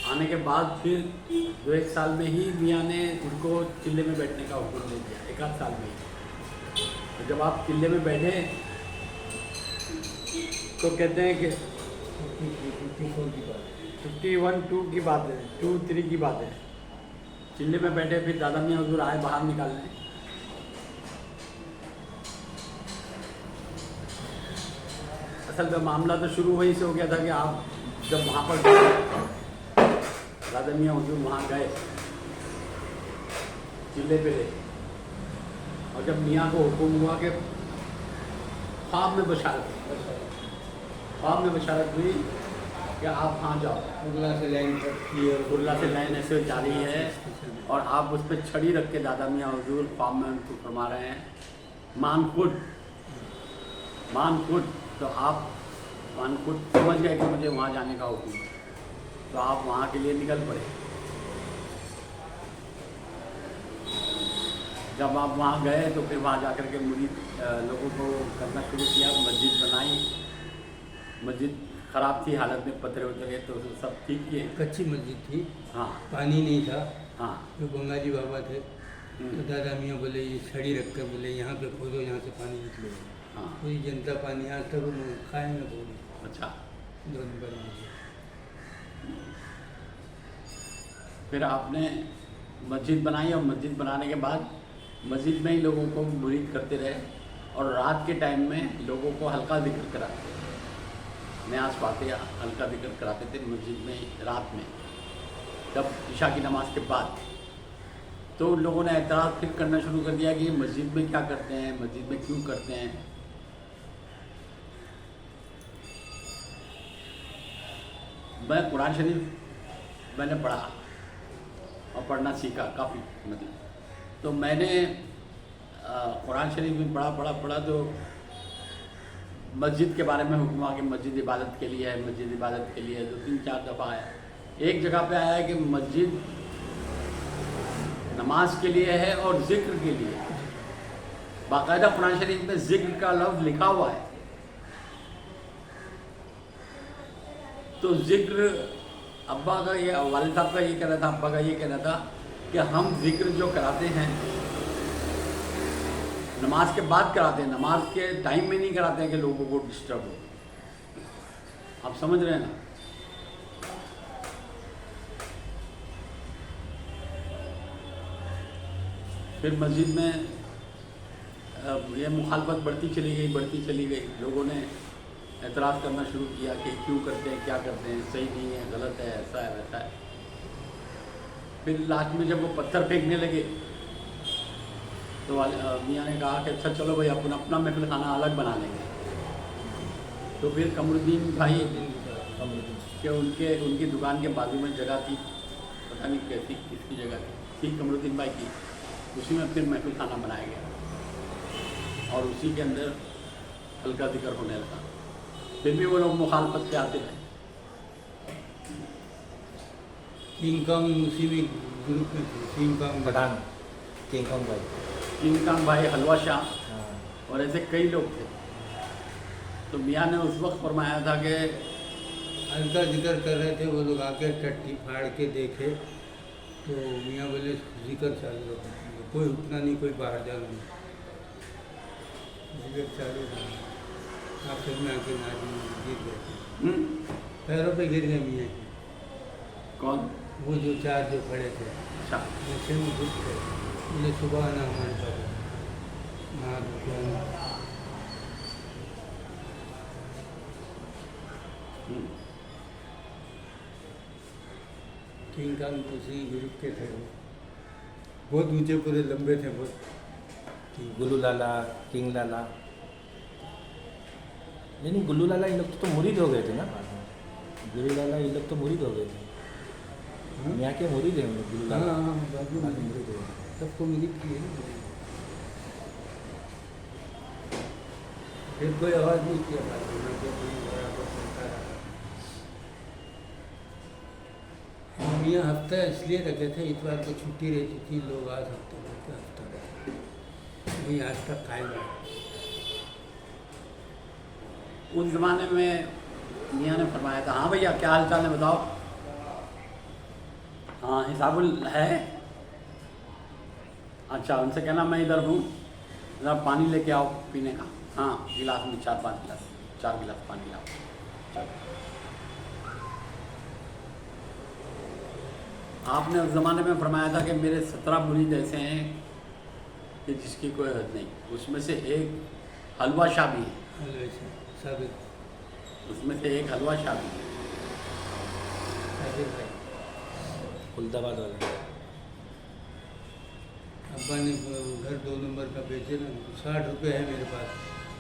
आने के बाद फिर 2-1 साल में ही मियाँ ने उनको किले में बैठने का हुक्म दे दिया, 1 आध साल में ही। तो जब आप किले में बैठे तो कहते हैं कि 51-2 की बात है, 2-3 की बात है, किले में बैठे फिर दादा मियाँ हुजूर आए बाहर निकालने। असल में मामला तो शुरू वहीं से हो गया था कि आप जब वहाँ पर गए, दादा मियाँ हुजूर वहाँ गए किले पे गए, और जब मियाँ को हुक्म हुआ कि ख्वाब में बशारत हुई कि आप वहाँ जाओ, गुरला से लाइन ऐसे जारी है और आप उस पर छड़ी रख के दादा मियाँ हुजूर ख्वाब में उनको फरमा रहे हैं मान खुद। तो आप मान खुद समझ गए कि मुझे वहाँ जाने का हुक्म है, तो आप वहाँ के लिए निकल पड़े। जब आप वहाँ गए तो फिर वहाँ जाकर के मुरीद लोगों को करना शुरू किया, मस्जिद बनाई। मस्जिद ख़राब थी हालत में, पत्थर उतरे तो सब ठीक किए। कच्ची मस्जिद थी, हाँ पानी नहीं था। हाँ। जो बंगाली बाबा थे तो दादा मियाँ बोले ये छड़ी रख कर बोले यहाँ पे खोदो, यहाँ से पानी निकलेगा। हाँ। पूरी जनता पानी आज तक खाए में बोली। अच्छा। 2 नंबर में फिर आपने मस्जिद बनाई और मस्जिद बनाने के बाद मस्जिद में ही लोगों को मुरीद करते रहे, और रात के टाइम में लोगों को हल्का जिक्र कराते थे, न्याज फातिहा हल्का जिक्र कराते थे मस्जिद में रात में, जब ईशा की नमाज के बाद। तो उन लोगों ने एतराज़ फिर करना शुरू कर दिया कि मस्जिद में क्या करते हैं, मस्जिद में क्यों करते हैं। मैं कुरान शरीफ मैंने पढ़ा और पढ़ना सीखा काफ़ी, मतलब तो मैंने कुरान शरीफ में पढ़ा तो मस्जिद के बारे में हुक्म आ कि मस्जिद इबादत के लिए है, मस्जिद इबादत के लिए है। 2-3-4 दफ़ा आया। एक जगह पे आया है कि मस्जिद नमाज के लिए है और ज़िक्र के लिए। बाकायदा कुरान शरीफ में ज़िक्र का लफ्ज़ लिखा हुआ है। तो ज़िक्र अब्बा का ये, वालिद साहब का ये कहना था, अब्बा का ये कहना था कि हम ज़िक्र जो कराते हैं नमाज के बाद कराते हैं, नमाज के टाइम में नहीं कराते हैं कि लोगों को डिस्टर्ब हो। आप समझ रहे हैं ना? फिर मस्जिद में ये मुखालफत बढ़ती चली गई। लोगों ने एतराज़ करना शुरू किया कि क्यों करते हैं, क्या करते हैं, सही नहीं है, गलत है, ऐसा है वैसा है। फिर लास्ट में जब वो पत्थर फेंकने लगे तो मियाँ ने कहा कि अच्छा चलो भाई अपन अपना महफिल खाना अलग बना लेंगे। तो फिर कमरुद्दीन भाई के उनकी दुकान के बाजू में जगह थी, पता नहीं कैसी किसकी जगह थी कमरुद्दीन भाई की, उसी में फिर महफिल खाना बनाया गया और उसी के अंदर हल्का जिक्र होने लगा। फिर भी वो लोग मुखालफत पे आते रहे। किंग कॉन्ग उसी में ग्रुप में थे, King Kong Pathan, King Kong भाई, किंग कॉन्ग भाई, हलवा शाह हाँ। और ऐसे कई लोग थे। तो मियाँ ने उस वक्त फरमाया था कि हल्का जिक्र कर रहे थे, वो लोग आके टट्टी फाड़ के देखे तो मियाँ बोले जिक्र चालू रखो, कोई उठना नहीं, कोई बाहर जाना नहीं, जिक्र चालू रखो। आखिर में आके नाजी गिर गए, पैरों पे गिर गए मियाँ के। कौन? वो जो 4 जो खड़े थे, अच्छा। नशे में घुस गए, बोले सुबह ना हमारे पास ना दुकान। किंग कॉन्ग उसी ग्रुप के थे, वो बहुत ऊंचे, पूरे लंबे थे बहुत। गुल्लू लाला, किंग लाला, नहीं गुल्लू लाला ये लोग तो मुरीद हो गए थे ना। गुल्लू लाला ये लोग तो मुरीद हो गए थे, यहाँ के मुरीद हैं गुल्लू लाला। हाँ बाजू में मुरीद हो गए। सबको मिली की है। फिर कोई आवाज़ नहीं किया बाजू में, जो भी बराबर सुनता रहा। मियाँ हफ्ता इसलिए रखे थे, इतवार को छुट्टी रहती थी, लोग आ सकते थे, हफ्ता रखे। वही आज तक कायम है। उस ज़माने में मियाँ ने फरमाया था, हाँ भैया क्या हाल चाल है बताओ। हाँ हिसाबुल है। अच्छा उनसे कहना मैं इधर हूँ, ज़रा पानी लेके आओ पीने का। हाँ गिलास में 4-5 गिलास, 4 गिलास पानी लाओ। चलो। आपने उस ज़माने में फरमाया था कि मेरे 17 मुरीद ऐसे हैं कि जिसकी कोई हद नहीं। उसमें से एक हलवा शाह भी है, हलवे से साबित उसमें से एक हलवा शाह भी है। साबित भाई फुलदाबाद वाला। अब्बा ने घर 2 नंबर का बेचे ना, 60 रुपये है मेरे पास।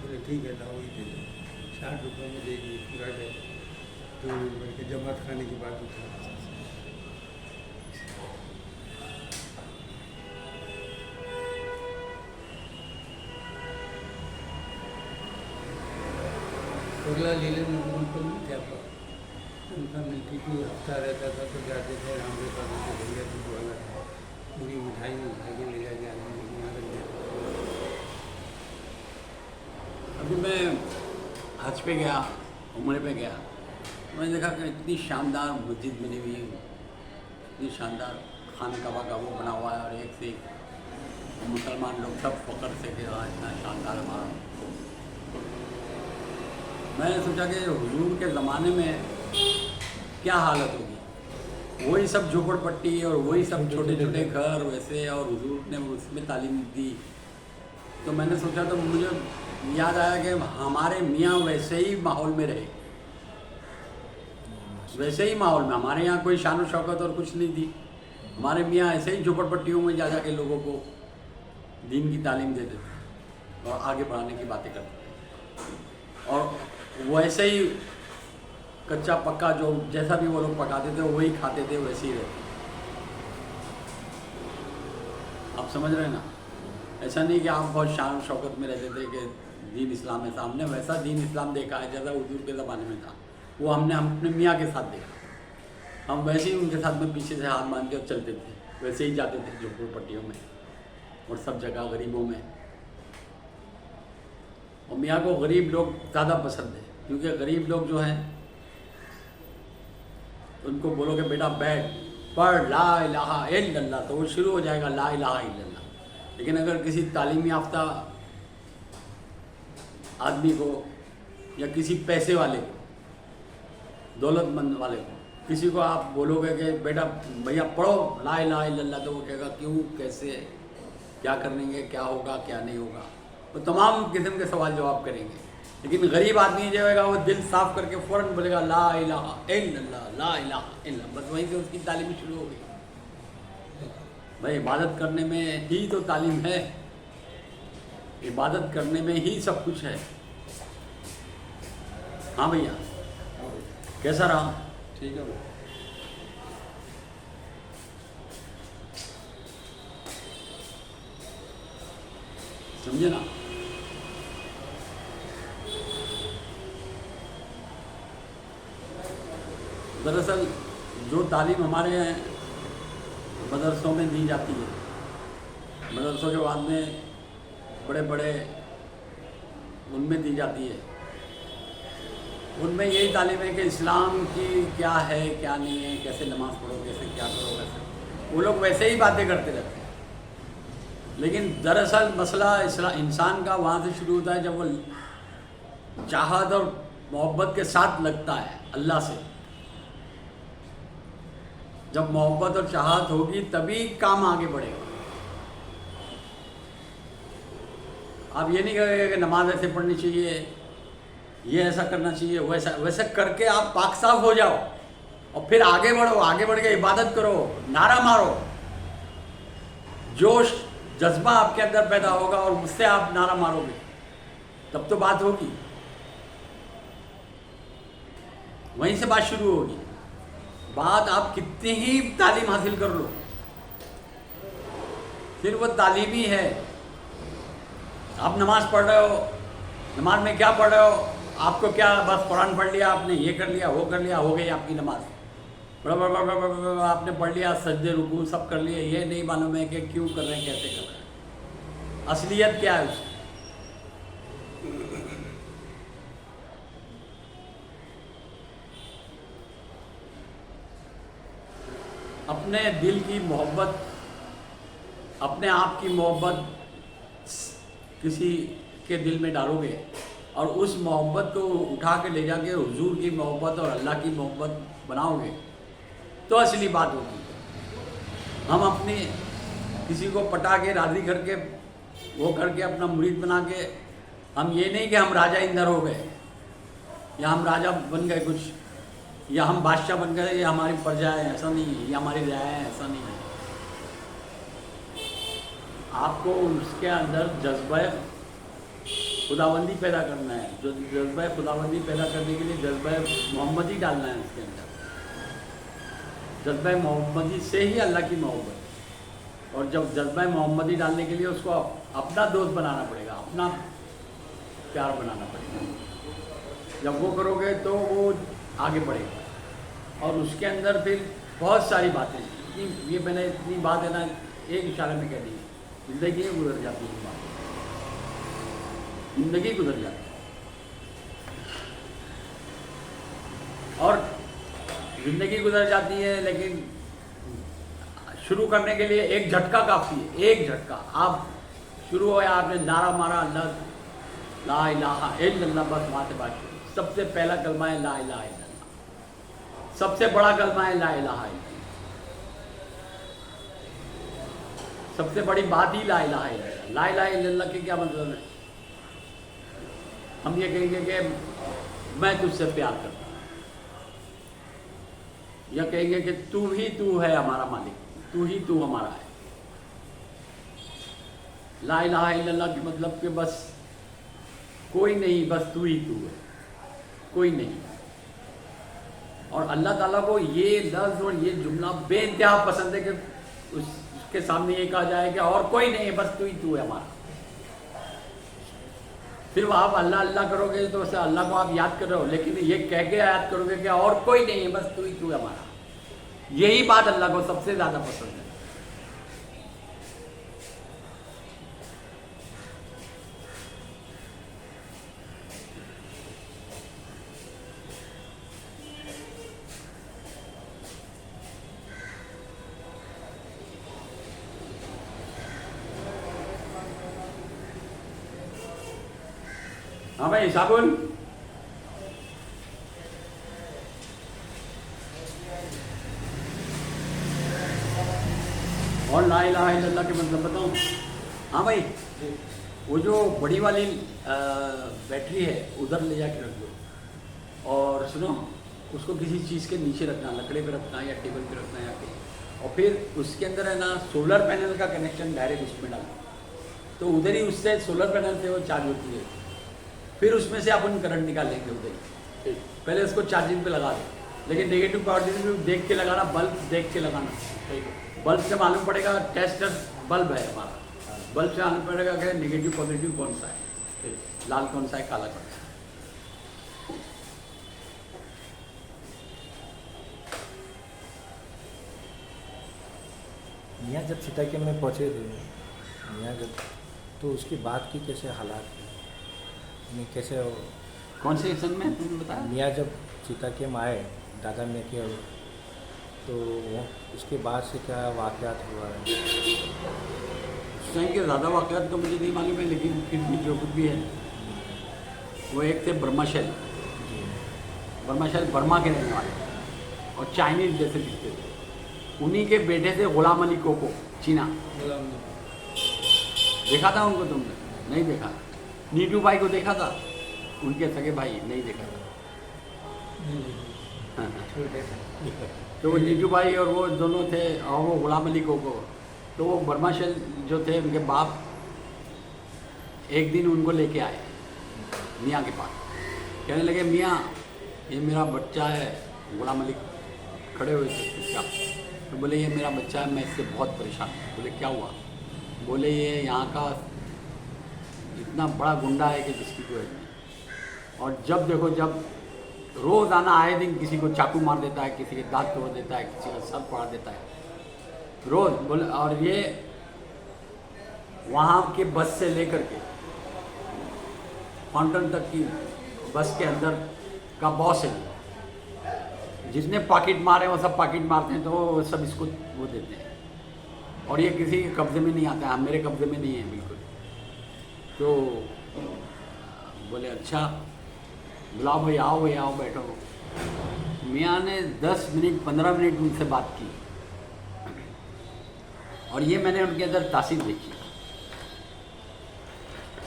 बोले ठीक है लाओ ही दे दो। 60 रुपये में दे दिए पूरा डे। 2 नंबर के जमात खाने की बात उठा। कुरला लीले में उनको नहीं थे आपका, उनका मिलती थी, हफ्ता रहता था तो जाते थे रामदेव बाबू के भैया दूध वाला था, पूरी मिठाई में उठा के ले जाके आने लेकिन यहाँ तक गया। अभी मैं हज पे गया, उम्रे पे गया, मैंने देखा कि इतनी शानदार मस्जिद बनी हुई है, इतनी शानदार खानकाबा का वो बना हुआ है, और एक से एक मुसलमान लोग सब फ़ख्र से कि हाँ इतना शानदार हमारा। मैंने सोचा कि हुजूर के ज़माने में क्या हालत होगी, वही सब झोपड़पट्टी और वही सब छोटे छोटे घर वैसे, और हुजूर ने उसमें तालीम दी। तो मैंने सोचा, तो मुझे याद आया कि हमारे मियाँ वैसे ही माहौल में रहे, वैसे ही माहौल में। हमारे यहाँ कोई शान और शौकत और कुछ नहीं थी, हमारे मियाँ ऐसे ही झोपड़पट्टियों में जा के लोगों को दीन की तालीम देते थे और आगे बढ़ाने की बातें करते थे, और वैसे ही कच्चा पक्का जो जैसा भी वो लोग पकाते थे वही खाते थे, वैसे ही रहते। आप समझ रहे हैं ना? ऐसा नहीं कि आप बहुत शान और शौकत में रहते थे कि दीन इस्लाम है। हमने वैसा दीन इस्लाम देखा है जैसा हुजूर के ज़माने में था, वो हमने अपने मियाँ के साथ देखा। हम वैसे ही उनके साथ में पीछे से हाथ मान के चलते थे, वैसे ही जाते थे झोपड़पट्टियों में और सब जगह गरीबों में। और मियाँ को गरीब लोग ज़्यादा पसंद है, क्योंकि गरीब लोग जो हैं उनको बोलोगे बेटा बैठ पढ़ ला इलाहा इल्लल्लाह, तो वो शुरू हो जाएगा ला इलाहा इल्लल्लाह। लेकिन अगर किसी तालीम याफ्ता आदमी को या किसी पैसे वाले को, दौलतमंद वाले को, किसी को आप बोलोगे कि बेटा भैया पढ़ो ला इलाहा इल्लल्लाह, तो वो कहेगा क्यों, कैसे, क्या करेंगे, क्या होगा, क्या नहीं होगा, वो तमाम किस्म के सवाल जवाब करेंगे। लेकिन गरीब आदमी जो होगा वो दिल साफ करके फ़ौरन बोलेगा ला इलाहा इल्लल्लाह, ला इलाहा इल्लल्लाह, बस वहीं से उसकी तालीम शुरू हो गई। भाई इबादत करने में ही तो तालीम है, इबादत करने में ही सब कुछ है। हाँ भैया कैसा रहा? ठीक है भाई। समझे ना? दरअसल जो तालीम हमारे यहाँ मदरसों में दी जाती है, मदरसों के बाद में बड़े बड़े उनमें दी जाती है, उनमें यही तालीम है कि इस्लाम की क्या है क्या नहीं है, कैसे नमाज़ पढ़ो, कैसे क्या करो, वैसे वो लोग वैसे ही बातें करते रहते हैं। लेकिन दरअसल मसला इंसान का वहाँ से शुरू होता है जब वो चाहत और मोहब्बत के साथ लगता है अल्लाह से। जब मोहब्बत और चाहत होगी तभी काम आगे बढ़ेगा। आप ये नहीं कहेंगे कि नमाज ऐसे पढ़नी चाहिए, ये ऐसा करना चाहिए, वैसा वैसे करके आप पाक साफ हो जाओ और फिर आगे बढ़ो, आगे बढ़ के इबादत करो, नारा मारो, जोश जज्बा आपके अंदर पैदा होगा और उससे आप नारा मारोगे, तब तो बात होगी, वहीं से बात शुरू होगी। बात आप कितनी ही तालीम हासिल कर लो, फिर वो तालीम ही है। आप नमाज पढ़ रहे हो, नमाज में क्या पढ़ रहे हो, आपको क्या बस कुरान पढ़ लिया आपने, ये कर लिया, वो कर लिया, हो गई आपकी नमाज, आपने पढ़ लिया, सजदे रुकू सब कर लिए, ये नहीं मालूम है कि क्यों कर रहे हैं, कैसे कर रहे हैं, असलियत क्या है उसकी। अपने दिल की मोहब्बत, अपने आप की मोहब्बत किसी के दिल में डालोगे और उस मोहब्बत को उठा के ले जाके हुजूर की मोहब्बत और अल्लाह की मोहब्बत बनाओगे तो असली बात होगी। हम अपने किसी को पटा के राज़ी करके वो करके अपना मुरीद बना के, हम ये नहीं कि हम राजा इंदर हो गए या हम राजा बन गए कुछ, या हम बादशाह बन गए, ये हमारी प्रजा है, ऐसा नहीं है, ये हमारी रियाया है, ऐसा नहीं है। आपको उसके अंदर जज्बा खुदाबंदी पैदा करना है। जो जज्बा खुदाबंदी पैदा करने के लिए जज्बा मोहम्मदी डालना है उसके अंदर। जज्बा मोहम्मदी से ही अल्लाह की मोहब्बत। और जब जज्बा मोहम्मदी डालने के लिए उसको अपना दोस्त बनाना पड़ेगा, अपना प्यार बनाना पड़ेगा। जब वो करोगे तो वो आगे बढ़ेगा। और उसके अंदर फिर बहुत सारी बातें, ये मैंने इतनी बात है ना एक इशारे में कह दी, जिंदगी गुजर जाती है, बात जिंदगी गुजर जाती है। और ज़िंदगी गुजर जाती है, लेकिन शुरू करने के लिए एक झटका काफ़ी है। एक झटका, आप शुरू हो या आपने नारा मारा अल्लाह ला इलाहा इल्लल्लाह, बस बात है बात। सबसे पहला कलमा है ला इलाहा इल्लल्लाह, सबसे बड़ा कलमा है ला इलाहा इल्लल्लाह, सबसे बड़ी बात ही ला इलाहा इल्लल्लाह। ला इलाहा इल्लल्लाह के क्या मतलब है? हम ये कहेंगे कि मैं तुझसे प्यार करता हूँ, या कहेंगे कि तू ही तू है हमारा मालिक, तू ही तू हमारा है। ला इलाहा इल्लल्लाह के मतलब कि बस कोई नहीं, बस तू ही तू है, कोई नहीं। और अल्लाह ताला को ये लफ्ज़ और ये जुमला बेइंतहा पसंद है कि उसके सामने ये कहा जाए कि और कोई नहीं है, बस तू ही तू है हमारा। फिर आप अल्लाह अल्लाह करोगे तो उससे अल्लाह को आप याद कर रहे हो, लेकिन ये कह के याद करोगे कि और कोई नहीं है, बस तू ही तू है हमारा। यही बात अल्लाह को सबसे ज़्यादा पसंद है। हाँ भाई साबुन, और ला इलाहा इल्लल्लाह के मतलब बताऊँ? हाँ भाई, वो जो बड़ी वाली बैटरी है उधर ले जाके रख दो, और सुनो उसको किसी चीज़ के नीचे रखना, लकड़े पे रखना या टेबल पे रखना या कहीं, और फिर उसके अंदर है ना सोलर पैनल का कनेक्शन डायरेक्ट उसमें डालना, तो उधर ही उससे सोलर पैनल से वो चार्ज होती है। फिर उसमें से अपन करंट निकालेंगे उधर ही। पहले उसको चार्जिंग पे लगा दो, लेकिन नेगेटिव पॉजिटिव देख के लगाना, बल्ब देख के लगाना। बल्ब से मालूम पड़ेगा, टेस्टर बल्ब है हमारा, बल्ब से मालूम पड़ेगा कि नेगेटिव पॉजिटिव कौन सा है, लाल कौन सा है, काला कौन सा है। यहाँ जब सीताके में पहुँचे थे, यहाँ जब, तो उसके बाद की कैसे हालात थे, कैसे कौन से सन में तुमने बताया? मियाँ जब सीताके में आए दादा मियाँ के, तो उसके बाद से क्या वाक़यात हुआ है? उस टाइम के ज़्यादा वाक़यात तो मुझे नहीं मालूम है, लेकिन फिर भी जो कुछ भी है, वो एक थे ब्रह्माशैल। ब्रह्माशैल बर्मा के रहने वाले और चाइनीज़ जैसे दिखते थे। उन्हीं के बेटे थे गुलाम अली कोको, चीना। देखा था उनको तुमने? नहीं देखा। नीटू भाई को देखा था? उनके सगे भाई नहीं देखा था। तो वो नीटू भाई और वो दोनों थे, और वो गुलाम अली कोको। तो वो ब्रह्माशैल जो थे उनके बाप एक दिन उनको लेके आए मियाँ के पास, कहने लगे मियाँ ये मेरा बच्चा है। गुलाम अली खड़े हुए थे चुपचाप, तो बोले ये मेरा बच्चा है, मैं इससे बहुत परेशान हूँ। बोले क्या हुआ? बोले ये यहाँ का इतना बड़ा गुंडा है कि जिसकी कोई नहीं, और जब देखो जब रोज़ाना आए दिन किसी को चाकू मार देता है, किसी के दांत तोड़ देता है, किसी का सर फाड़ देता है रोज़। बोले और ये वहाँ के बस से लेकर के फाउंटेन तक की बस के अंदर का बॉस है, जितने पॉकेट मारे वो सब पॉकेट मारते हैं, तो वो सब इसको वो देते हैं, और ये किसी के कब्जे में नहीं आता है, मेरे कब्जे में नहीं है बिल्कुल। तो बोले अच्छा, बुलाओ भाई, आओ बैठो। मियाँ ने 10 मिनट 15 मिनट उनसे बात की, और ये मैंने उनके अंदर तासीर देखी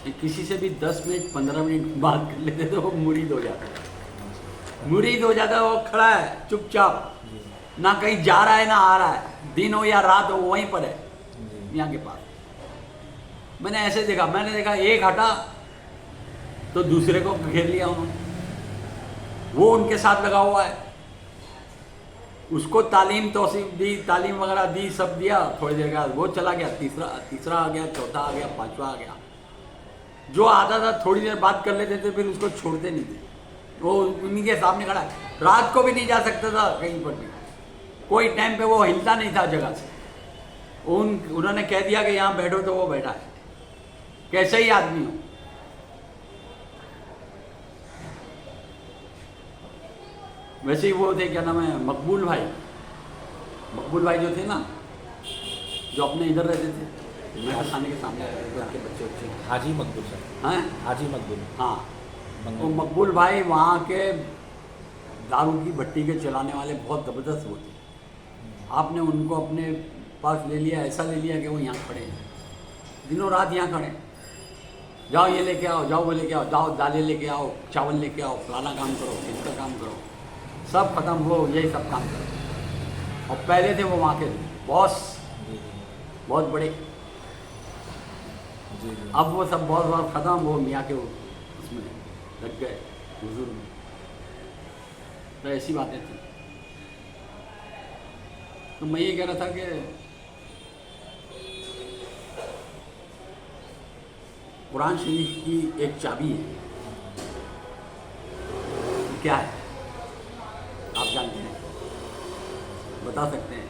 कि किसी से भी 10 मिनट 15 मिनट बात कर लेते तो वो मुरीद हो जाता है, मुरीद हो जाता है। वो खड़ा है चुपचाप, ना कहीं जा रहा है ना आ रहा है, दिन हो या रात हो वहीं पर है मियाँ के पास। मैंने ऐसे देखा, मैंने देखा एक हटा तो दूसरे को घेर लिया उन्होंने, वो उनके साथ लगा हुआ है, उसको तालीम तौसीफ दी, तालीम वगैरह दी, सब दिया। थोड़ी देर बाद वो चला गया, तीसरा आ गया, चौथा आ गया, पांचवा आ गया। जो आता था थोड़ी देर बात कर लेते थे, फिर उसको छोड़ते नहीं थे, वो उन्हीं के सामने खड़ा है। रात को भी नहीं जा सकता था कहीं पर भी, कोई टाइम पे वो हिलता नहीं था जगह से। उन्होंने कह दिया कि यहाँ बैठो तो वो बैठा है, कैसे ही आदमी हो। वैसे ही वो थे, क्या नाम है, मकबूल भाई जो थे ना, जो अपने इधर रहते थे, मेरे खाने के सामने के बच्चे हाजी मकबूल साहब, हैं, हाजी मकबूल, हाँ। वो मकबूल भाई वहाँ के दारू की भट्टी के चलाने वाले बहुत ज़बरदस्त वो थे। आपने उनको अपने पास ले लिया, ऐसा ले लिया कि वो यहाँ खड़े हैं, दिनों रात यहाँ खड़े हैं। जाओ ये लेके आओ, जाओ वो लेके आओ, जाओ दालें लेके आओ, चावल लेके आओ, फलाना काम करो, इसका काम करो, सब खत्म हो, यही सब काम करो। और पहले थे वो वहाँ के बॉस, बहुत बड़े। अब वो सब बहुत ख़त्म, वो मियाँ के उसमें लग गए, हुजूर में। तो ऐसी बातें थी। तो मैं ये कह रहा था कि कुरान शरीफ की एक चाबी है, क्या है आप जानते हैं, बता सकते हैं?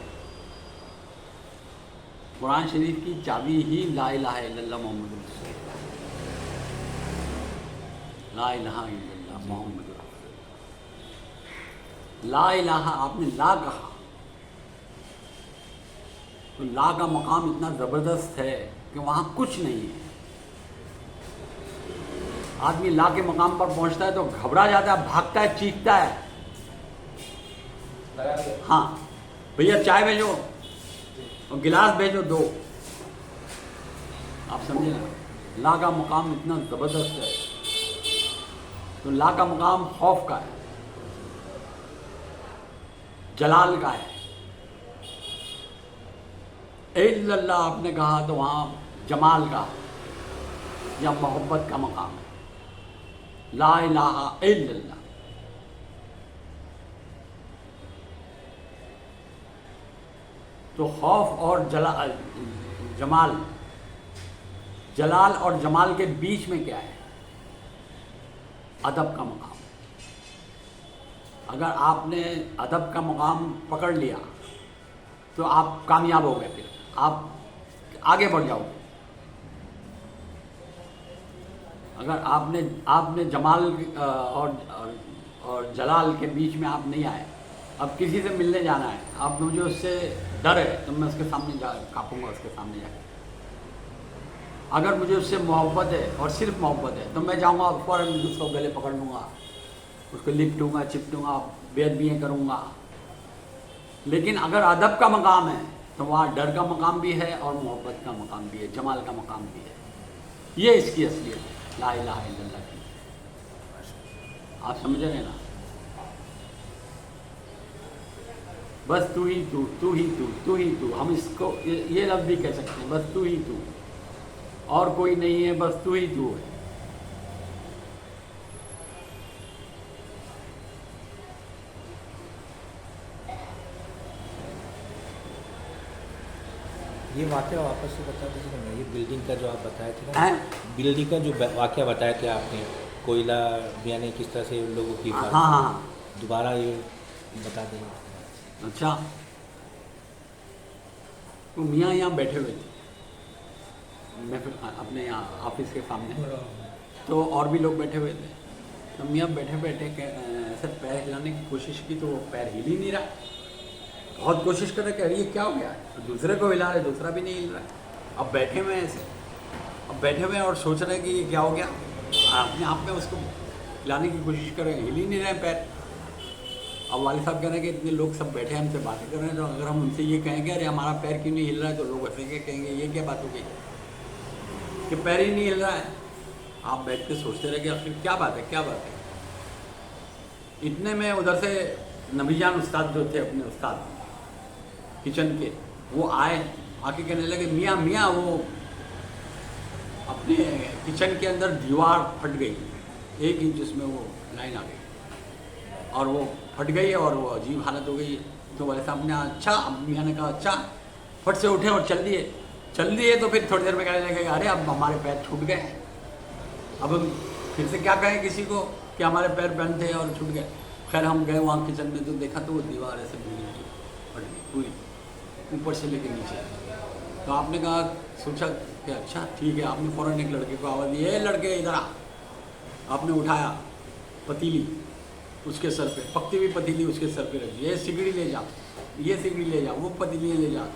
कुरान शरीफ की चाबी ही ला इलाहा इल्लल्लाह मोहम्मद रसूलुल्लाह, ला इलाहा इल्लल्लाह मोहम्मद रसूलुल्लाह। ला इलाहा, आपने ला कहा तो ला का मकाम इतना ज़बरदस्त है कि वहाँ कुछ नहीं है। आदमी ला के मकाम पर पहुँचता है तो घबरा जाता है, भागता है, चीखता है, हाँ भैया चाय भेजो और गिलास भेजो 2। आप समझे ना, ला का मकाम इतना ज़बरदस्त है। तो ला का मकाम खौफ का है, जलाल का है। इल्लल्लाह आपने कहा तो वहाँ जमाल का या मोहब्बत का मकाम है। ला इलाहा इल्लल्लाह। तो खौफ और जमाल, जलाल और जमाल के बीच में क्या है? अदब का मकाम। अगर आपने अदब का मकाम पकड़ लिया तो आप कामयाब हो गए, फिर आप आगे बढ़ जाओगे। अगर आपने जमाल और जलाल के बीच में आप नहीं आए, अब किसी से मिलने जाना है, आप मुझे उससे डर है तो मैं उसके सामने जा काँपूँगा, उसके सामने जाकर। अगर मुझे उससे मोहब्बत है और सिर्फ मोहब्बत है तो मैं जाऊँगा फ़ौरन उसको गले पकड़ लूँगा, उसको लिपटूँगा, चिपटूँगा, बेअदबियाँ करूँगा। लेकिन अगर अदब का मकाम है तो वहाँ डर का मकाम भी है और मोहब्बत का मकाम भी है, जमाल का मकाम भी है। ये इसकी असलियत है ला इलाहा इल्लल्लाह की। आप समझ रहे हैं ना? बस तू ही तू, तू ही तू, तू ही तू। हम इसको ये लफ्ज़ भी कह सकते हैं, बस तू ही तू, और कोई नहीं है, बस तू ही तू है। ये वाक़या वापस से बता दीजिए ना, ये बिल्डिंग का जो आप बताए थे ना, बिल्डिंग का जो वाक़या बताया था आपने, कोयला यानी किस तरह से उन लोगों की, हाँ, दोबारा ये बता देंगे। अच्छा, तो मियाँ यहाँ बैठे हुए थे, मैं फिर अपने यहाँ ऑफिस के सामने, तो और भी लोग बैठे हुए थे। तो मियाँ बैठे बैठे ऐसे पैर हिलाने की कोशिश की तो वो पैर हिल ही नहीं रहा। बहुत कोशिश कर रहे कि अरे ये क्या हो गया, तो दूसरे को हिला रहे, दूसरा भी नहीं हिल रहा। अब बैठे हुए हैं ऐसे, अब बैठे हुए हैं और सोच रहे हैं कि ये क्या हो गया, अपने आप में उसको हिलाने की कोशिश कर रहे हैं, हिल ही नहीं रहे पैर। अब वाले साहब कह रहे हैं कि इतने लोग सब बैठे हैं हमसे बातें कर रहे हैं, तो अगर हम उनसे ये कहेंगे अरे हमारा पैर क्यों नहीं हिल रहा है, तो लोग हंसेंगे, कहेंगे ये क्या बात हो गई कि पैर ही नहीं हिल रहा है। आप बैठ के सोचते रहे कि आखिर क्या बात है, क्या बात है। इतने में उधर से नबीजान उस्ताद जो थे अपने उस्ताद किचन के, वो आए, आके कहने लगे मियाँ मियाँ वो अपने किचन के अंदर दीवार फट गई, 1 इंच उसमें वो लाइन आ गई और वो फट गई और वो अजीब हालत हो गई। तो वाले साहब ने अच्छा, मियाँ ने कहा अच्छा, फट से उठे और चल दिए। तो फिर थोड़ी देर में कहने लगे अरे अब हमारे पैर छूट गए, अब हम फिर से क्या कहें किसी को कि हमारे पैर बंद थे और छूट गए। खैर हम गए वहाँ किचन में तो देखा तो वो दीवार ऐसे फट गई पूरी, ऊपर से लेके नीचे। तो आपने कहा, सोचा कि अच्छा ठीक है, आपने फ़ौरन एक लड़के को आवाज़ दी, लड़के इधर आ। आपने उठाया पतीली, उसके सर पे पकती हुई पतीली उसके सर पे रखी, ये सिगड़ी ले जा, ये सिगड़ी ले जा, वो पतीली ले जा,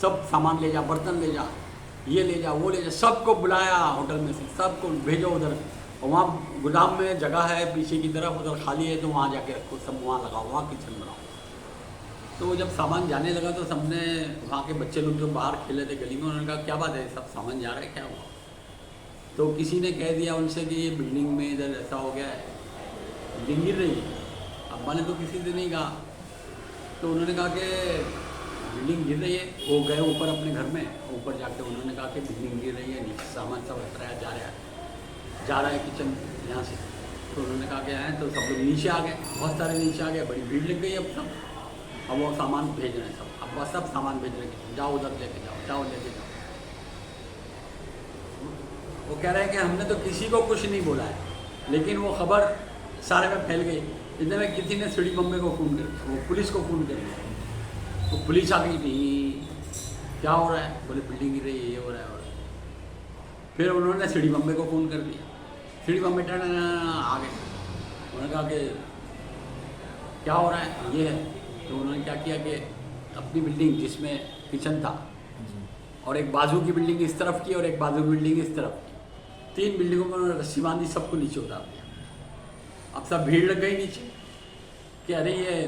सब सामान ले जा, बर्तन ले जा, ये ले जा, वो ले जा। सबको बुलाया होटल में से, सबको भेजो उधर, और वहाँ गोदाम में जगह है पीछे की तरफ, उधर खाली है तो वहाँ जाके रखो, सब वहाँ लगाओ, वहाँ किचन बनाओ। तो जब सामान जाने लगा तो सबने, वहाँ के बच्चे लोग जो बाहर खेले थे गली में, उन्होंने कहा क्या बात है, सब सामान जा रहा है, क्या हुआ। तो किसी ने कह दिया उनसे कि ये बिल्डिंग में इधर ऐसा हो गया है, बिल्डिंग गिर रही है। अब्बा ने तो किसी से नहीं कहा, तो उन्होंने कहा कि बिल्डिंग गिर रही है। वो गए ऊपर अपने घर में, ऊपर जाके उन्होंने कहा कि बिल्डिंग गिर रही है, नीचे सामान सब हट रहा है, जा रहा है किचन यहाँ से। तो उन्होंने कहा कि आए, तो सब लोग नीचे आ गए, बहुत सारे नीचे आ गए, बड़ी भीड़ लग गई। अब वो सामान भेज रहे हैं सब, अब बस सब सामान भेज रहे हैं, जाओ उधर लेके जाओ लेके जाओ। वो कह रहे हैं कि हमने तो किसी को कुछ नहीं बोला है, लेकिन वो खबर सारे में फैल गई। इतने में किसी ने सीढ़ी बम्बे को फ़ोन कर, वो पुलिस को फ़ोन कर दिया। तो पुलिस आ गई थी, क्या हो रहा है, बोले बिल्डिंग गिर रही है, ये हो रहा है। फिर उन्होंने सीढ़ी बम्बे को फ़ोन कर दिया, सीढ़ी बम्बे आ गए। उन्होंने कहा कि क्या हो रहा है, ये है। तो उन्होंने क्या किया कि अपनी बिल्डिंग जिसमें किचन था और एक बाजू की बिल्डिंग इस तरफ की और एक बाजू की बिल्डिंग इस तरफ की, 3 बिल्डिंगों में उन्होंने रस्सी बांधी, सबको नीचे उतार दिया। अब सब भीड़ लग गई नीचे कि अरे ये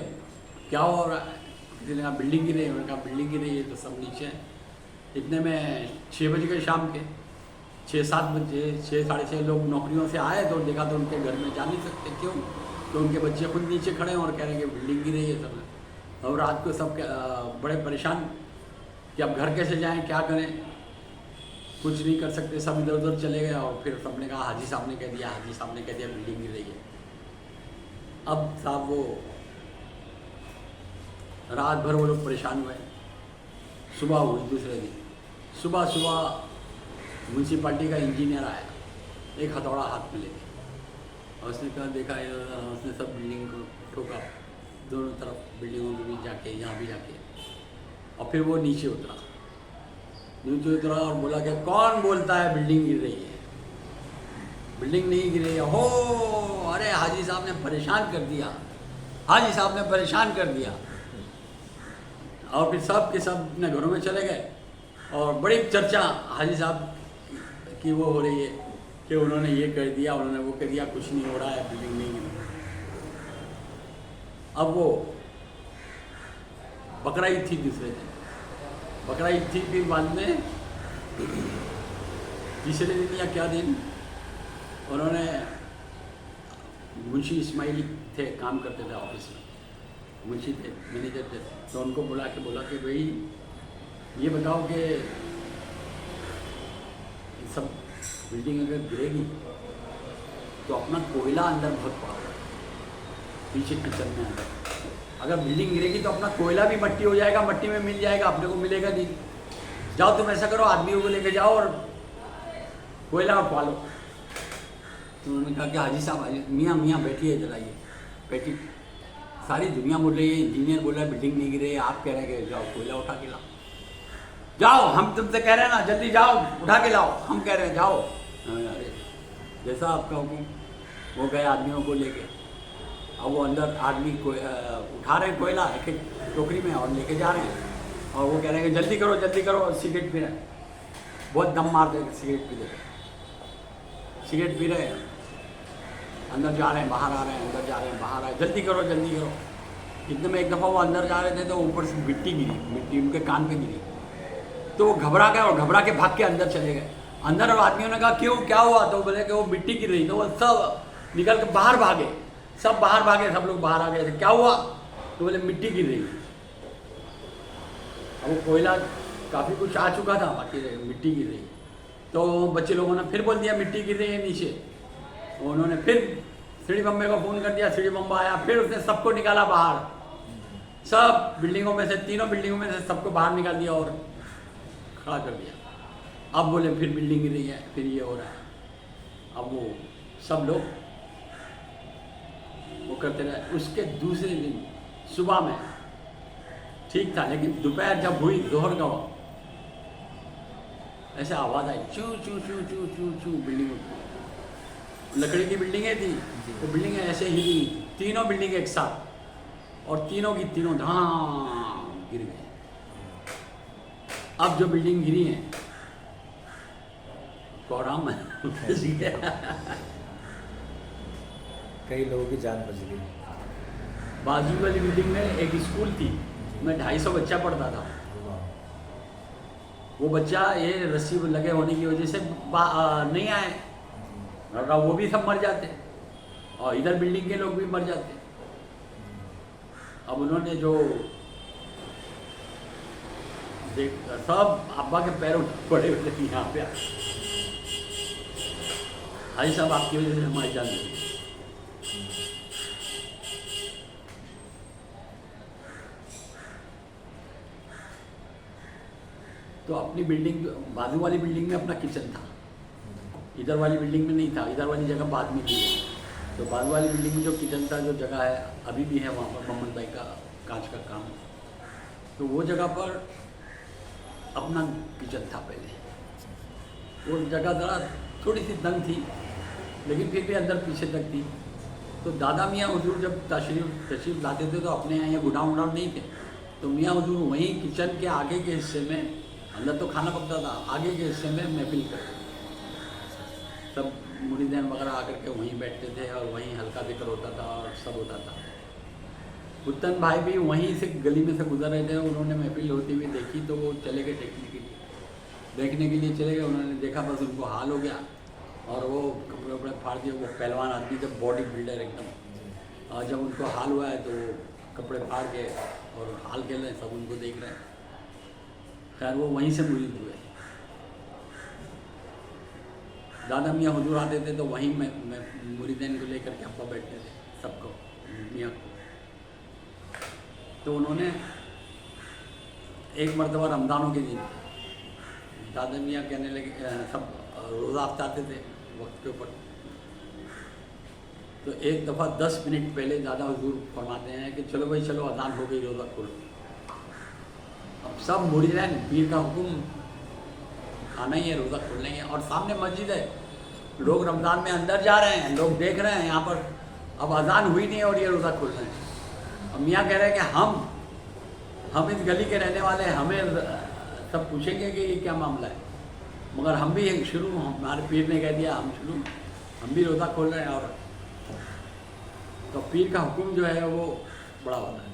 क्या हो रहा है, किसी ने कहा बिल्डिंग गिर रही है, उन्होंने कहा बिल्डिंग गिर रही है, तो सब नीचे हैं। इतने में 6 बज गए शाम के, 6-7 बजे, 6 साढ़े 6 लोग नौकरियों से आए तो देखा तो उनके घर में जा नहीं सकते, क्यों, तो उनके बच्चे खुद नीचे खड़े हैं और कह रहे हैं कि बिल्डिंग गिर रही है सब। और रात को सब बड़े परेशान कि अब घर कैसे जाएं, क्या करें, कुछ नहीं कर सकते, सब इधर उधर चले गए। और फिर सबने कहा हाजी साहब ने कह दिया बिल्डिंग गिर रही है। अब साहब वो रात भर वो लोग परेशान हुए। सुबह हुई दूसरे दिन, सुबह म्यूनसिपाल्टी का इंजीनियर आया, एक हथौड़ा हाथ में लेके, और उसने कहा देखा, उसने सब बिल्डिंग को ठोका, दोनों तरफ बिल्डिंगों में भी जाके, यहाँ भी जाके। और फिर वो नीचे उतरा और बोला कि कौन बोलता है बिल्डिंग गिर रही है, बिल्डिंग नहीं गिर रही है। हो, अरे हाजी साहब ने परेशान कर दिया, हाजी साहब ने परेशान कर दिया। और फिर सब के सब अपने घरों में चले गए और बड़ी चर्चा हाजी साहब की वो हो रही है कि उन्होंने ये कर दिया, उन्होंने वो कर दिया, कुछ नहीं हो रहा है, बिल्डिंग नहीं गिर रही। अब वो बकरा ईद थी दूसरे दिन, बकरा ईद थी, फिर बाद में तीसरे दिन या क्या दिन उन्होंने, मुंशी इस्माइल थे, काम करते थे ऑफिस में, मुंशी थे, मैनेजर थे, तो उनको बोला कि भाई ये बताओ कि सब बिल्डिंग अगर गिरेगी तो अपना कोयला अंदर बहुत पड़ा है पीछे किचन में अंदर, अगर बिल्डिंग गिरेगी तो अपना कोयला भी मट्टी हो जाएगा, मट्टी में मिल जाएगा, अपने को मिलेगा नहीं। जाओ तुम ऐसा करो, आदमियों को लेके जाओ और कोयला उठवा लो। तो उन्होंने कहा कि हाजी साहब, मियाँ बैठिए इधर आइए, बैठी। सारी दुनिया बोल रही है, इंजीनियर बोल रहा है बिल्डिंग नहीं गिरे, आप कह रहे हैं कि जाओ कोयला उठा के लाओ, जाओ, हम तुमसे कह रहे हैं ना जल्दी जाओ उठा के लाओ, हम कह रहे हैं जाओ। अरे जैसा आपका हुक्म। वो गए आदमियों को लेके, अब वो अंदर आदमी को उठा रहे हैं कोयला एक एक टोकरी में और लेके जा रहे हैं और वो कह रहे हैं कि जल्दी करो और सिगरेट पी रहे हैं, बहुत दम मार दे सिगरेट पी रहे, सिगरेट पी रहे हैं, अंदर जा रहे हैं बाहर आ रहे हैं, अंदर जा रहे हैं बाहर आ रहे हैं, जल्दी करो। इतने में एक दफ़ा वो अंदर जा रहे थे तो ऊपर से मिट्टी उनके कान पे गिरी, तो वो घबरा गए और घबरा के भाग के अंदर चले गए। अंदर आदमियों ने कहा क्यों, क्या हुआ? तो बोले कि वो मिट्टी गिर रही, तो वो सब निकल के बाहर भागे, सब बाहर भागे, सब लोग बाहर आ गए थे। क्या हुआ? तो बोले मिट्टी गिर रही। अब वो कोयला काफ़ी कुछ आ चुका था, बाकी मिट्टी गिर रही। तो बच्चे लोगों ने फिर बोल दिया मिट्टी गिर रही है नीचे। उन्होंने फिर सीढ़ी बम्बे को फ़ोन कर दिया, सीढ़ी बम्बा आया, फिर उसने सबको निकाला बाहर, सब बिल्डिंगों में से, तीनों बिल्डिंगों में से सबको बाहर निकाल दिया और खड़ा कर दिया। अब बोले फिर बिल्डिंग गिर रही है, फिर ये हो रहा है। अब वो सब लोग वो करते रहे। उसके दूसरे दिन सुबह में ठीक था, लेकिन दोपहर जब हुई दोहर का वक्त, ऐसे आवाज़ आई चू चू चू चू चू चू। बिल्डिंग लकड़ी की बिल्डिंगें थी, तो बिल्डिंगें ऐसे हिली, तीनों बिल्डिंग एक साथ, और तीनों की तीनों धाम गिर गए। अब जो बिल्डिंग गिरी है कोहराम में कई लोगों की जान बच गई। बाजू वाली बिल्डिंग में एक स्कूल थी, मैं 250 बच्चा पढ़ता था। वो बच्चा ये रस्सी लगे होने की वजह से नहीं आए, वरना वो भी सब मर जाते, और इधर बिल्डिंग के लोग भी मर जाते। अब उन्होंने जो देख, सब अब्बा के पैरों पड़े हुए थे यहाँ पे, भाई साहब आपकी वजह से हमारी जान गई। तो अपनी बिल्डिंग, बाजू वाली बिल्डिंग में अपना किचन था, इधर वाली बिल्डिंग में नहीं था, इधर वाली जगह बाद में की है। तो बाजू वाली बिल्डिंग में जो किचन था, जो जगह है अभी भी है वहाँ पर, मोहम्मद भाई का कांच का काम, तो वो जगह पर अपना किचन था पहले। वो जगह ज़रा थोड़ी सी तंग थी, लेकिन फिर भी अंदर पीछे तक थी। तो दादा मियाँ हुजूर जब तशरीफ़ लाते थे तो अपने यहाँ ये गुडाउन वुडाउन नहीं थे, तो मियाँ हुजूर वहीं किचन के आगे के हिस्से में, अंदर तो खाना पकता था, आगे के हिस्से में महफिल करते थे। सब मुरीदैन वगैरह आकर के वहीं बैठते थे और वहीं हल्का जिक्र होता था और सब होता था। उत्तन भाई भी वहीं से गली में से गुजर रहे थे, उन्होंने महफिल होती हुई देखी तो वो चले गए देखने के लिए चले गए। उन्होंने देखा, बस उनको हाल हो गया और वो कपड़े वपड़े फाड़ दिए। वो पहलवान आदमी थे, बॉडी बिल्डर एकदम, और जब उनको हाल हुआ है तो कपड़े फाड़ के और हाल खेल रहे हैं, सब उनको देख रहे हैं। खैर वो वहीं से मुरीद हुए। दादा मियाँ हुजूर आते थे तो वहीं मैं मुरीदैन को लेकर के अब्बा बैठते थे, सबको, मियाँ को। तो उन्होंने एक मरतबा रमज़ानों के दिन दादा मियाँ कहने लगे, सब रोज़ा अफ्तारते थे वक्त के ऊपर, तो एक दफ़ा 10 मिनट पहले दादा हुजूर फरमाते हैं कि चलो भाई चलो, अज़ान हो गई, रोज़ा खोलो। अब सब मुरीदैन, पीर का हुक्म खाना ही है, रोज़ा खोलना ही है, और सामने मस्जिद है, लोग रमज़ान में अंदर जा रहे हैं, लोग देख रहे हैं यहाँ पर, अब अज़ान हुई नहीं है और ये रोज़ा खोल रहे हैं। अब मियाँ कह रहे हैं कि हम इस गली के रहने वाले हैं, हमें सब पूछेंगे कि ये क्या मामला है, मगर हम भी शुरू, हमारे पीर ने कह दिया हम भी रोज़ा खोल रहे हैं। और तो पीर का हुक्म जो है वो बड़ा होता है।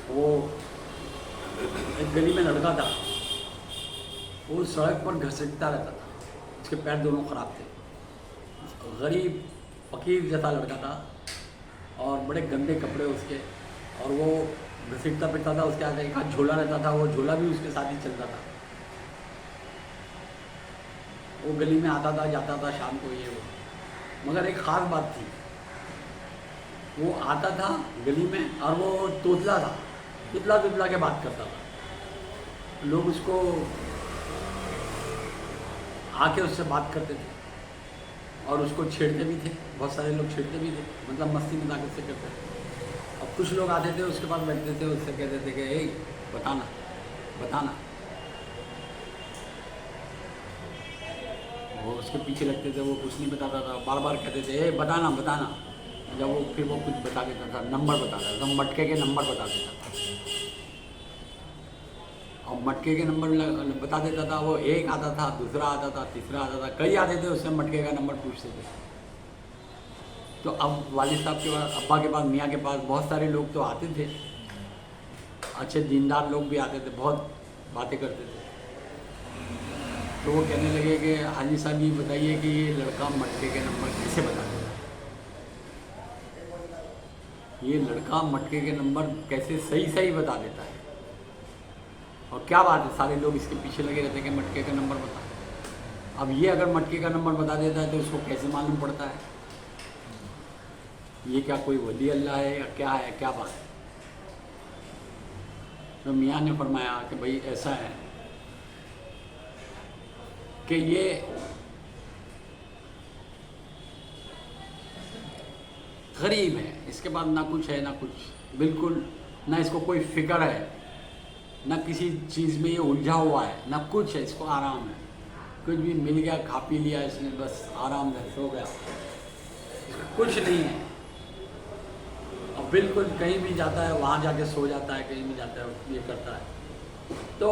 वो एक गली में लड़का था, वो सड़क पर घसीटता रहता था, उसके पैर दोनों ख़राब थे, गरीब फ़कीर जैसा लड़का था और बड़े गंदे कपड़े उसके, और वो घसीटता फिरता था। उसके आगे एक हाथ झोला रहता था, वो झोला भी उसके साथ ही चलता था। वो गली में आता था जाता था शाम को, ये वो। मगर एक ख़ास बात थी, वो आता था गली में और वो तोतला था, तुतला तुतला के बात करता था। लोग उसको आके उससे बात करते थे और उसको छेड़ते भी थे, बहुत सारे लोग छेड़ते भी थे, मतलब मस्ती मजाक से करते थे। अब कुछ लोग आते थे उसके पास बैठते थे, उससे कहते थे कि ए बताना बताना, वो उसके पीछे लगते थे, वो कुछ नहीं बताता था, बार बार कहते थे ए बताना बताना। जब वो फिर वो कुछ बता देता था, नंबर बताता था, मटके के नंबर बता देता था और मटके के नंबर बता देता था। वो एक आता था, दूसरा आता था, तीसरा आता था, कई आते थे, उससे मटके का नंबर पूछते थे। तो अब वालिद साहब के पास, अब्बा के पास, मियाँ के पास बहुत सारे लोग तो आते थे, अच्छे दीनदार लोग भी आते थे, बहुत बातें करते थे। तो वो कहने लगे कि हाजी साहब ये बताइए कि ये लड़का मटके के नंबर कैसे बता देता है, ये लड़का मटके के नंबर कैसे सही सही बता देता है, और क्या बात है सारे लोग इसके पीछे लगे रहते हैं कि मटके का नंबर बता। अब ये अगर मटके का नंबर बता देता है तो उसको कैसे मालूम पड़ता है, ये क्या कोई वली अल्लाह है या क्या है, क्या बात है। तो मियाँ ने फरमाया कि भाई ऐसा है कि ये गरीब है, इसके पास ना कुछ है ना कुछ, बिल्कुल ना इसको कोई फिक्र है, ना किसी चीज़ में ये उलझा हुआ है, ना कुछ है, इसको आराम है, कुछ भी मिल गया खा पी लिया इसने, बस आराम से सो गया, कुछ नहीं है। अब बिल्कुल कहीं भी जाता है वहाँ जाके सो जाता है, कहीं भी जाता है ये करता है। तो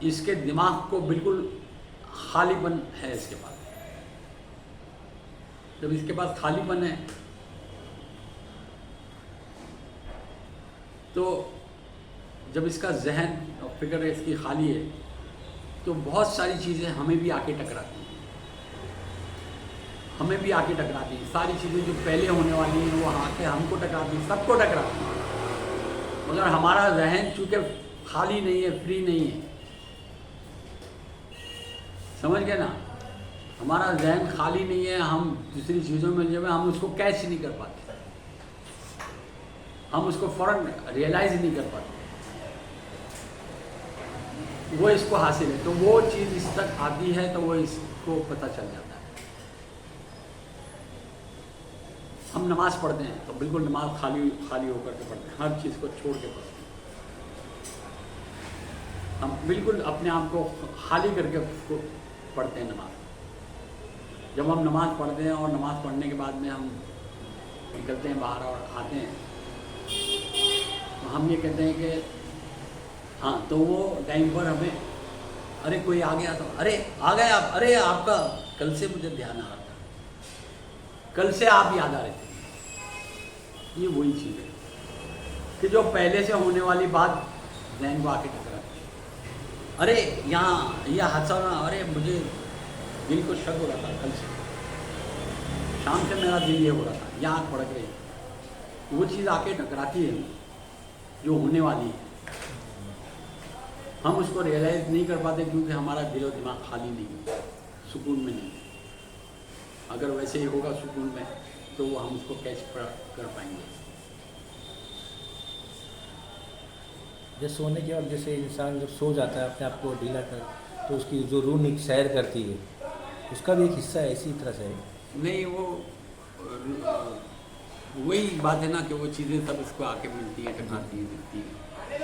इसके दिमाग को बिल्कुल खालीपन है इसके पास। जब इसके पास खालीपन है तो जब इसका जहन और फिक्र इसकी खाली है तो बहुत सारी चीज़ें हमें भी आके टकराती हैं, हमें भी आके टकराती हैं। सारी चीज़ें जो पहले होने वाली हैं वो आके हमको टकराती हैं, सबको टकराती हैं। मगर हमारा जहन चूँकि खाली नहीं है, फ्री नहीं है, समझ गए ना, हमारा जहन खाली नहीं है, हम दूसरी चीज़ों में जब हम उसको कैच नहीं कर पाते, हम उसको फ़ौरन रियलाइज़ नहीं कर पाते, वो इसको हासिल है। तो वो चीज़ इस तक आती है तो वो इसको पता चल जाता है। हम नमाज़ पढ़ते हैं तो बिल्कुल नमाज खाली खाली होकर के पढ़ते हैं, हर चीज़ को छोड़ के पढ़ते हैं, हम बिल्कुल अपने आप को खाली करके उसको पढ़ते हैं नमाज। जब हम नमाज़ पढ़ते हैं और नमाज़ पढ़ने के बाद में हम निकलते हैं बाहर और आते हैं तो हम ये कहते हैं कि हाँ, तो वो टाइम पर हमें अरे कोई आ गया तो अरे आ गए आप, अरे आपका कल से मुझे ध्यान आ रहा था, कल से आप याद आ रहे थे। ये वही चीज़ है कि जो पहले से होने वाली बात जहन को आके टकराती है। अरे यहाँ यह हादसा ना, अरे मुझे दिल को शक हो रहा था, कल से शाम से मेरा दिल ये हो रहा था, यहाँ आँख फड़क रही, वो चीज़ आके टकराती है जो होने वाली है। हम उसको रियलाइज़ नहीं कर पाते क्योंकि हमारा दिल और दिमाग खाली नहीं है, सुकून में नहीं है। अगर वैसे ही होगा सुकून में तो वो हम उसको कैच कर पाएंगे। जैसे सोने के बाद जैसे इंसान जब सो जाता है अपने आप को ढीला कर, तो उसकी जो रूह सैर करती है उसका भी एक हिस्सा है इसी तरह से है। नहीं, वो वही बात है ना कि वो चीज़ें सब इसको आके मिलती हैं, टकराती हैं, दिखती हैं,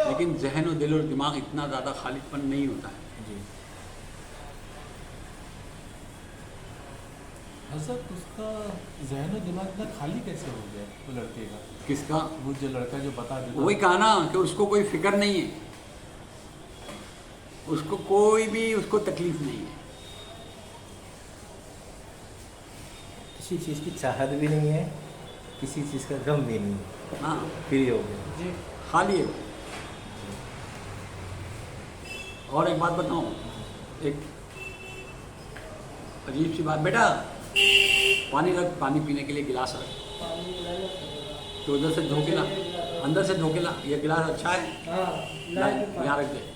लेकिन जहन और दिल और दिमाग इतना ज़्यादा खालीपन नहीं होता है। जी हज़रत, उसका जहन और दिमाग इतना खाली कैसे हो गया वो लड़के का? किसका? वो जो लड़का जो बता देता, वही कहा ना कि उसको कोई फिक्र नहीं है, उसको कोई भी उसको तकलीफ नहीं है, किसी चीज़ की चाहत भी नहीं है, किसी चीज़ का गम भी नहीं है, हाँ फ्री हो गया। जी खाली है। और एक बात बताऊं, एक अजीब सी बात, बेटा पानी रख, पानी पीने के लिए गिलास रख, तो उधर से धोकेला, अंदर से धोकेला, ये गिलास अच्छा है, यहाँ रख दे।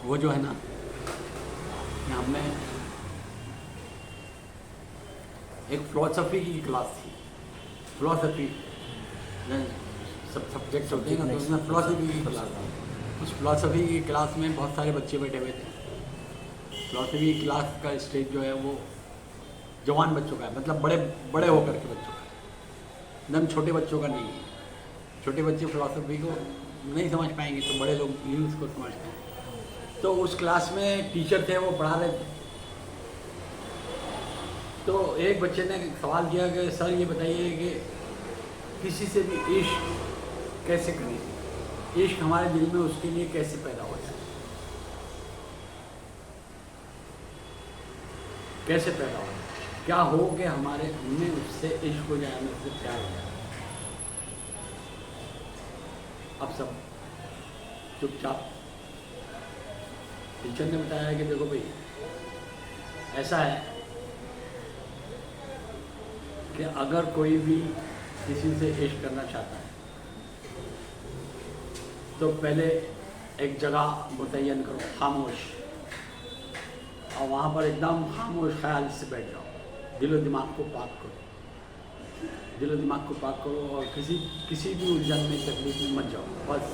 वो जो है ना कि हमने एक फ़िलासफ़ी की क्लास थी। फ़िलासफ़ी सब सब्जेक्ट होते हैं ना, तो उसमें फ़िलासफ़ी की क्लास थी। उस फ़िलासफ़ी की क्लास में बहुत सारे बच्चे बैठे हुए थे। फ़िलासफ़ी की क्लास का स्टेज जो है वो जवान बच्चों का है, मतलब बड़े बड़े होकर के बच्चों का है, एकदम छोटे बच्चों का नहीं है। छोटे बच्चे फ़िलासफ़ी को नहीं समझ पाएंगे तो बड़े लोग इंग्लिश को समझते हैं। तो उस क्लास में टीचर थे, वो पढ़ा रहे थे। तो एक बच्चे ने सवाल किया कि सर ये बताइए कि किसी से भी इश्क कैसे करें, इश्क हमारे दिल में उसके लिए कैसे पैदा हो जाए, कैसे पैदा हो, क्या हो कि हमारे हमें उससे इश्क हो जाए, हमें उससे प्यार हो जाए। अब सब चुपचाप। टीचर ने बताया कि देखो भाई, ऐसा है कि अगर कोई भी किसी से इश्क करना चाहता है तो पहले एक जगह मुतय्यन करो, खामोश, और वहाँ पर एकदम खामोश ख्याल से बैठ जाओ, दिलो दिमाग को पाक करो, दिलो दिमाग को पाक करो और किसी भी उलझन में, तकलीफ में मत जाओ बस।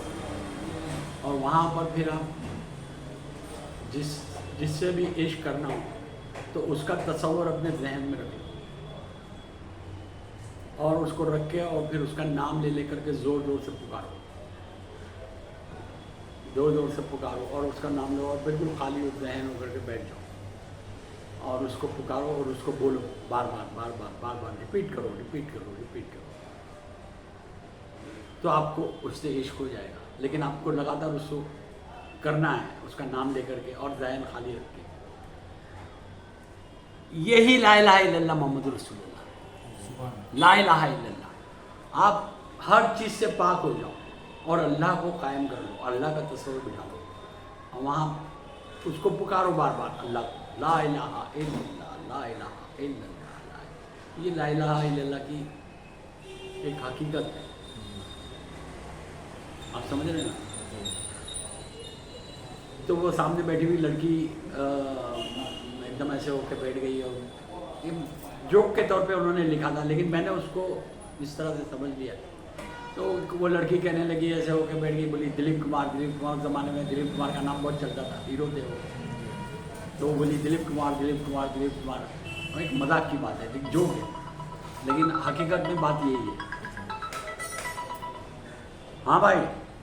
और वहाँ पर फिर आप जिससे भी इश्क करना हो तो उसका तस्वर अपने जहन में रख लो, और उसको रख के और फिर उसका नाम ले लेकर के ज़ोर ज़ोर से पुकारो, ज़ोर ज़ोर से पुकारो और उसका नाम लो और बिल्कुल खाली जहन होकर के बैठ जाओ और उसको पुकारो और उसको बोलो, बार बार बार बार बार बार रिपीट करो, रिपीट करो, रिपीट करो, तो आपको उससे इश्क हो जाएगा। लेकिन आपको लगातार उसको करना है, उसका नाम लेकर के और जहन खाली रख के। यही ला इलाहा इल्लल्लाह मोहम्मद रसूलुल्लाह, ला इलाहा इल्लल्लाह। आप हर चीज़ से पाक हो जाओ और अल्लाह को कायम कर लो, अल्लाह का तस्वीर बिठा लो और वहाँ उसको पुकारो बार बार, अल्लाह को, ला इलाहा इल्लल्लाह, ला इलाहा इल्लल्लाह। ये ला इलाहा इल्लल्लाह की एक हकीकत है, आप समझ रहे हैं ना। तो वो सामने बैठी हुई लड़की एकदम ऐसे होकर बैठ गई और ये जोक के तौर पे उन्होंने लिखा था, लेकिन मैंने उसको इस तरह से समझ लिया। तो वो लड़की कहने लगी, ऐसे होकर बैठ गई, बोली दिलीप कुमार, दिलीप कुमार ज़माने में दिलीप कुमार का नाम बहुत चलता था, हीरो थे वो। तो वो बोली दिलीप कुमार, दिलीप कुमार, दिलीप कुमार। और एक मजाक की बात है, एक जोक है, लेकिन हकीकत में बात यही है। हाँ भाई।